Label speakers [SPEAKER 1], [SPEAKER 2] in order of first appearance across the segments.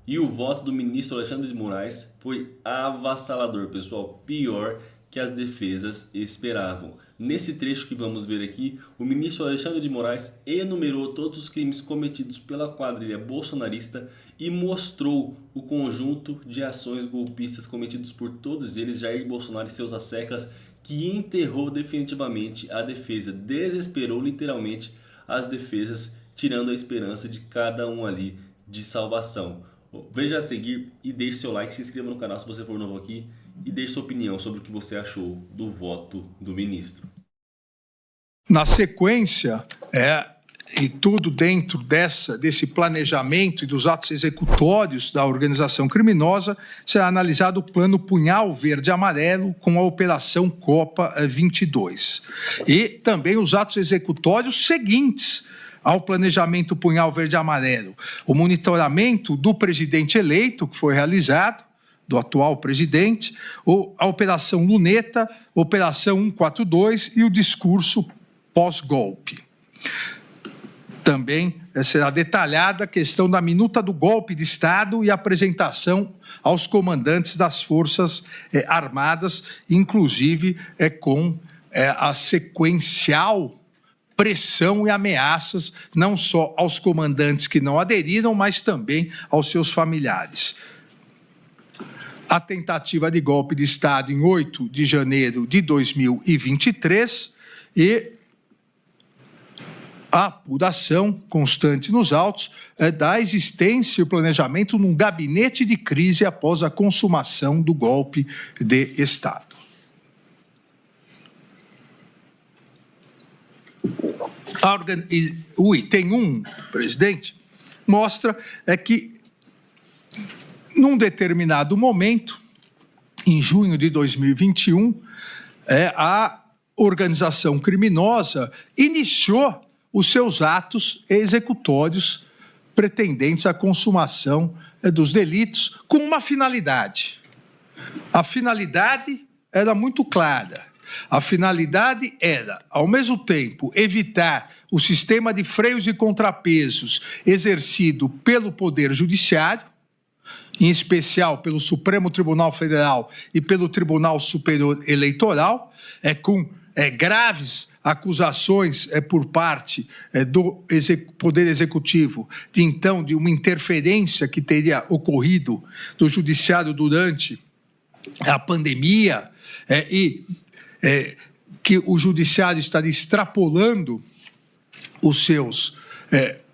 [SPEAKER 1] E o voto do ministro Alexandre de Moraes foi avassalador, pessoal, pior que as defesas esperavam. Nesse trecho que vamos ver aqui, o ministro Alexandre de Moraes enumerou todos os crimes cometidos pela quadrilha bolsonarista e mostrou o conjunto de ações golpistas cometidos por todos eles, Jair Bolsonaro e seus asseclas, que enterrou definitivamente a defesa, desesperou literalmente as defesas, tirando a esperança de cada um ali de salvação. Veja a seguir e deixe seu like, se inscreva no canal se você for novo aqui e deixe sua opinião sobre o que você achou do voto do ministro.
[SPEAKER 2] Na sequência, e tudo dentro desse planejamento e dos atos executórios da organização criminosa, será analisado o plano Punhal Verde-Amarelo com a Operação Copa 22. E também os atos executórios seguintes ao planejamento Punhal Verde-Amarelo. O monitoramento do presidente eleito, que foi realizado, do atual presidente, a Operação Luneta, Operação 142 e o discurso pós-golpe. Também será detalhada a questão da minuta do golpe de Estado e apresentação aos comandantes das Forças Armadas, inclusive com a sequencial pressão e ameaças, não só aos comandantes que não aderiram, mas também aos seus familiares. A tentativa de golpe de Estado em 8 de janeiro de 2023 e a apuração constante nos autos da existência e o planejamento num gabinete de crise após a consumação do golpe de Estado. O item 1, presidente, mostra que, num determinado momento, em junho de 2021, a organização criminosa iniciou os seus atos executórios pretendentes à consumação dos delitos com uma finalidade. A finalidade era muito clara. A finalidade era, ao mesmo tempo, evitar o sistema de freios e contrapesos exercido pelo Poder Judiciário, em especial pelo Supremo Tribunal Federal e pelo Tribunal Superior Eleitoral, com graves acusações por parte do Poder Executivo de uma interferência que teria ocorrido do Judiciário durante a pandemia que o Judiciário estaria extrapolando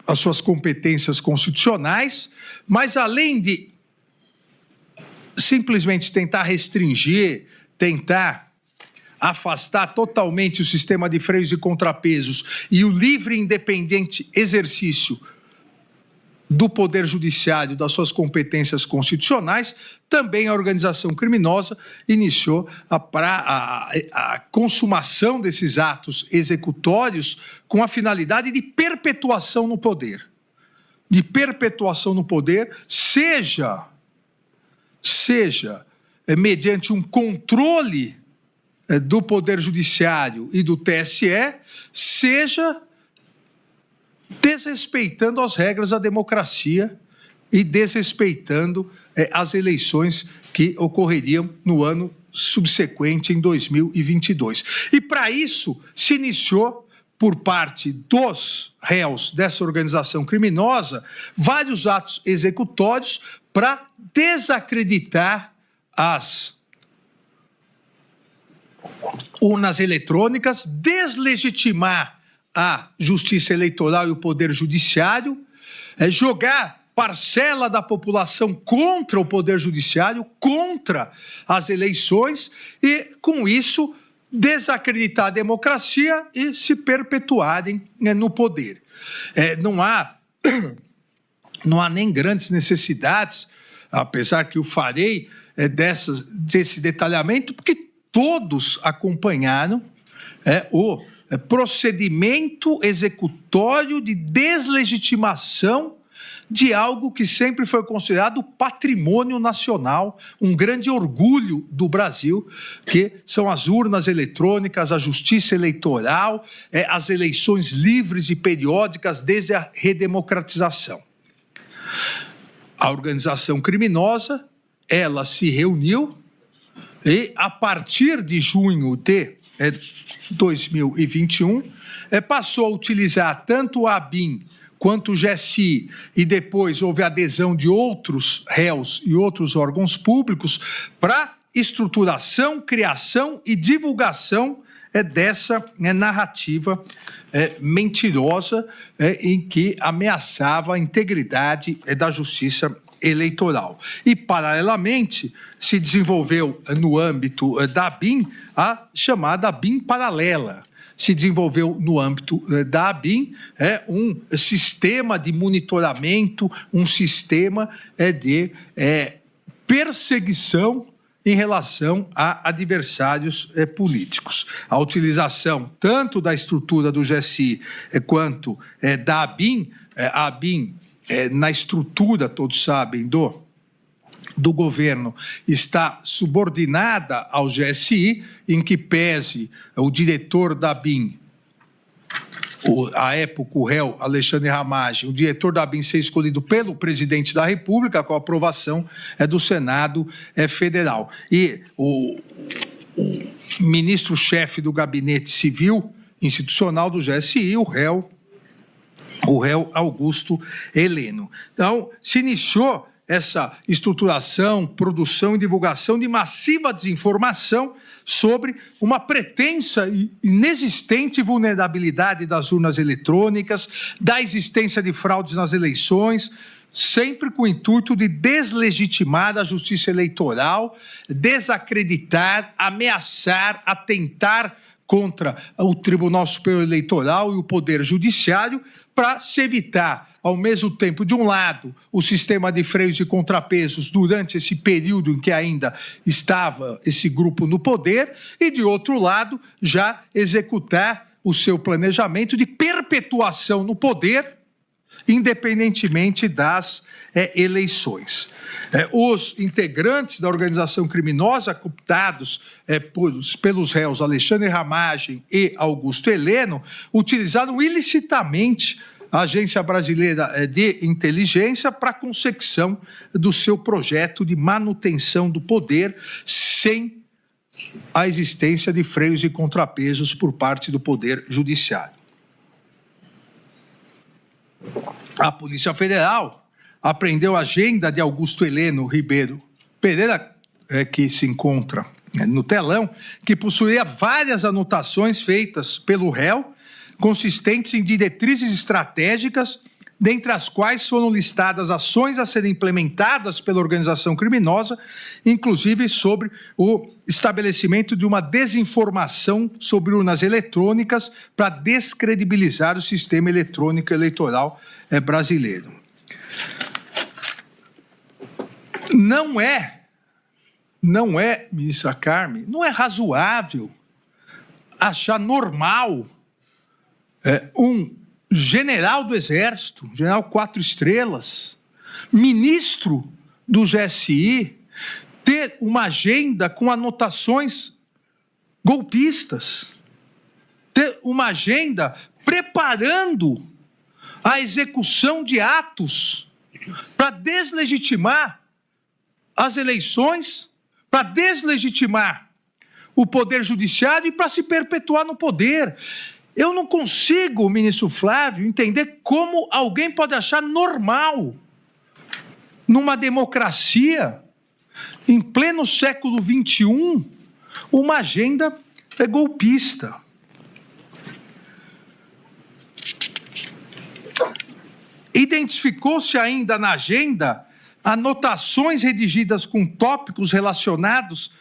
[SPEAKER 2] as suas competências constitucionais, mas além de simplesmente tentar restringir, tentar afastar totalmente o sistema de freios e contrapesos e o livre e independente exercício do Poder Judiciário das suas competências constitucionais, também a organização criminosa iniciou a consumação desses atos executórios com a finalidade de perpetuação no poder. De perpetuação no poder, seja mediante um controle do Poder Judiciário e do TSE, seja desrespeitando as regras da democracia e desrespeitando as eleições que ocorreriam no ano subsequente, em 2022. E para isso se iniciou, por parte dos réus dessa organização criminosa, vários atos executórios para desacreditar as urnas eletrônicas, deslegitimar a Justiça Eleitoral e o Poder Judiciário, jogar parcela da população contra o Poder Judiciário, contra as eleições e, com isso, desacreditar a democracia e se perpetuarem no poder. Não há nem grandes necessidades, apesar que eu farei desse detalhamento, porque todos acompanharam o procedimento executório de deslegitimação de algo que sempre foi considerado patrimônio nacional, um grande orgulho do Brasil, que são as urnas eletrônicas, a justiça eleitoral, as eleições livres e periódicas desde a redemocratização. a organização criminosa, ela se reuniu e, a partir de junho de 2021, passou a utilizar tanto o ABIN quanto o GSI, e depois houve adesão de outros réus e outros órgãos públicos para estruturação, criação e divulgação dessa narrativa mentirosa em que ameaçava a integridade da justiça eleitoral. E, paralelamente, se desenvolveu no âmbito da ABIN a chamada ABIN paralela. Se desenvolveu no âmbito da ABIN um sistema de monitoramento, um sistema de perseguição em relação a adversários políticos. A utilização tanto da estrutura do GSI quanto da ABIN, a ABIN, na estrutura, todos sabem, do governo, está subordinada ao GSI, em que pese o diretor da ABIN, à época o réu Alexandre Ramagem, o diretor da ABIN ser escolhido pelo presidente da República, com a aprovação do Senado Federal. E o ministro-chefe do Gabinete Civil Institucional do GSI, o réu Augusto Heleno. Então, se iniciou essa estruturação, produção e divulgação de massiva desinformação sobre uma pretensa e inexistente vulnerabilidade das urnas eletrônicas, da existência de fraudes nas eleições, sempre com o intuito de deslegitimar a justiça eleitoral, desacreditar, ameaçar, atentar contra o Tribunal Superior Eleitoral e o Poder Judiciário, para se evitar, ao mesmo tempo, de um lado, o sistema de freios e contrapesos durante esse período em que ainda estava esse grupo no poder, e, de outro lado, já executar o seu planejamento de perpetuação no poder, independentemente das eleições. Os integrantes da organização criminosa, cooptados pelos réus Alexandre Ramagem e Augusto Heleno, utilizaram ilicitamente a Agência Brasileira de Inteligência para a consecução do seu projeto de manutenção do poder sem a existência de freios e contrapesos por parte do Poder Judiciário. A Polícia Federal apreendeu a agenda de Augusto Heleno Ribeiro Pereira, que se encontra no telão, que possuía várias anotações feitas pelo réu, consistentes em diretrizes estratégicas, dentre as quais foram listadas ações a serem implementadas pela organização criminosa, inclusive sobre o estabelecimento de uma desinformação sobre urnas eletrônicas para descredibilizar o sistema eletrônico eleitoral brasileiro. Não é, ministra Carmen, não é razoável achar normal um general do Exército, general 4 estrelas, ministro do GSI, ter uma agenda com anotações golpistas, ter uma agenda preparando a execução de atos para deslegitimar as eleições, para deslegitimar o Poder Judiciário e para se perpetuar no poder. Eu não consigo, ministro Flávio, entender como alguém pode achar normal, numa democracia, em pleno século XXI, uma agenda golpista. Identificou-se ainda na agenda anotações redigidas com tópicos relacionados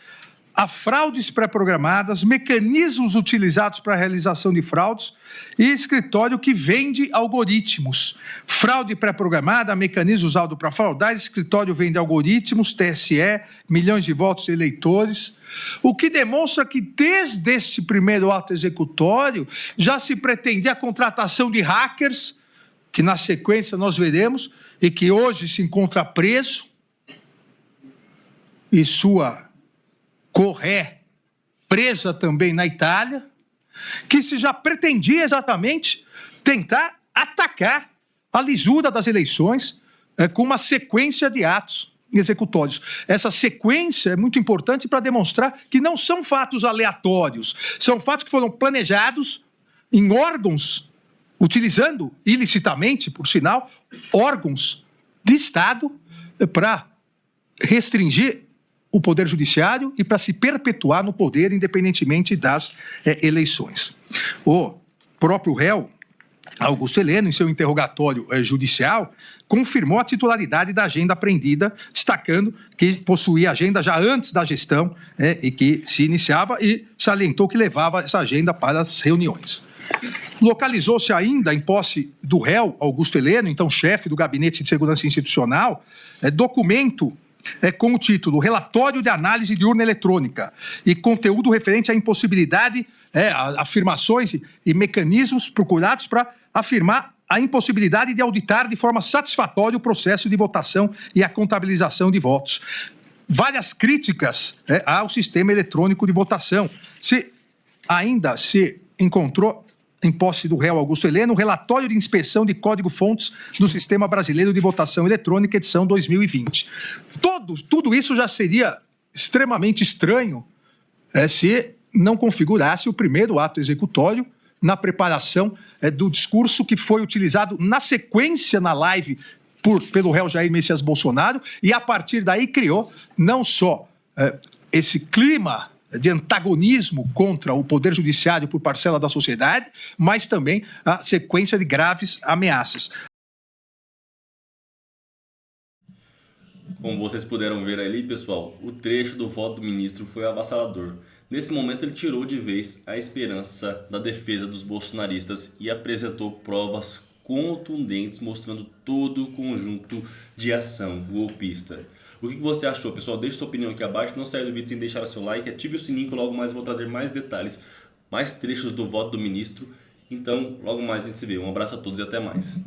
[SPEAKER 2] a fraudes pré-programadas, mecanismos utilizados para a realização de fraudes e escritório que vende algoritmos. Fraude pré-programada, mecanismos usados para fraudar, escritório vende algoritmos, TSE, milhões de votos de eleitores, o que demonstra que desde esse primeiro ato executório já se pretendia a contratação de hackers, que na sequência nós veremos, e que hoje se encontra preso, e sua corré presa também na Itália, que se já pretendia exatamente tentar atacar a lisura das eleições, com uma sequência de atos executórios. Essa sequência é muito importante para demonstrar que não são fatos aleatórios, são fatos que foram planejados em órgãos, utilizando ilicitamente, por sinal, órgãos de Estado para restringir o poder judiciário e para se perpetuar no poder, independentemente das eleições. O próprio réu, Augusto Heleno, em seu interrogatório judicial, confirmou a titularidade da agenda apreendida, destacando que possuía agenda já antes da gestão e que se iniciava, e salientou que levava essa agenda para as reuniões. Localizou-se ainda, em posse do réu Augusto Heleno, então chefe do Gabinete de Segurança Institucional, documento com o título Relatório de Análise de Urna Eletrônica e conteúdo referente à impossibilidade, afirmações e mecanismos procurados para afirmar a impossibilidade de auditar de forma satisfatória o processo de votação e a contabilização de votos. Várias críticas ao sistema eletrônico de votação. Ainda se encontrou em posse do réu Augusto Heleno, um relatório de inspeção de código-fontes do Sistema Brasileiro de Votação Eletrônica, edição 2020. Tudo isso já seria extremamente estranho se não configurasse o primeiro ato executório na preparação do discurso que foi utilizado na sequência na live pelo réu Jair Messias Bolsonaro, e a partir daí criou não só esse clima de antagonismo contra o Poder Judiciário por parcela da sociedade, mas também a sequência de graves ameaças.
[SPEAKER 1] Como vocês puderam ver ali, pessoal, o trecho do voto do ministro foi avassalador. Nesse momento ele tirou de vez a esperança da defesa dos bolsonaristas e apresentou provas contundentes mostrando todo o conjunto de ação golpista. O que você achou, pessoal? Deixe sua opinião aqui abaixo, não saia do vídeo sem deixar o seu like, ative o sininho que logo mais eu vou trazer mais detalhes, mais trechos do voto do ministro. Então, logo mais a gente se vê. Um abraço a todos e até mais.